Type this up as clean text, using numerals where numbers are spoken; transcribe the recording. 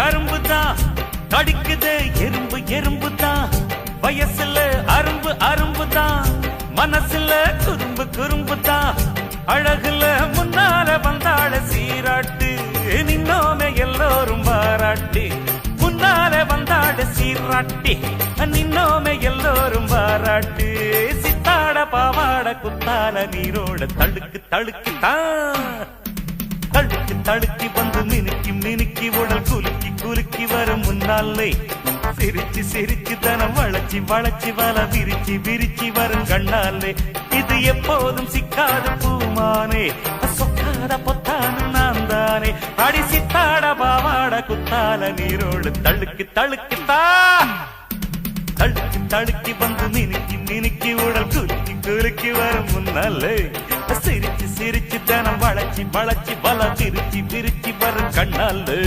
கரும்பு தான், கடிக்குது எறும்பு எறும்பு தான், வயசுல அரும்பு அரும்பு தான், மனசுல குறும்பு குறும்பு தான், அழகுல முன்னால வந்தாள சீராட்டு, நின்னோமே எல்லோரும் பாராட்டு, முன்னால வந்தாள சீராட்டி, நின்னோமே எல்லோரும் பாராட்டு, சித்தாட பாவாட குத்தால நீரோட தழுக்கு தழுக்கு தான், தழுக்கு தழுக்கி வந்து மினுக்கி மினுக்கி உடல் குலுக்கி குலுக்கி வரும் முன்னாலே, சிரிச்சு சிரிச்சு தனம் வளைச்சி வளைச்சி வல விரிச்சி விரிச்சி வரும் கண்ணாலே, இது எப்போதும் சிக்காத பூமானே, சொக்காத பொத்தானு நான் தானே, அடி சித்தாட பாவாட குத்தால நீரோடு தழுக்கு தழுக்கு தான், தழுக்கு தழுக்கி வந்து மினுக்கி மினுக்கி உடல் குலுக்கி குலுக்கி வரும் முன்னாலே, சிரிச்சு சிரிச்சு தனம் வளைச்சி வளைச்சி வல விரிச்சி விரிச்சி வரும் கண்ணாலே.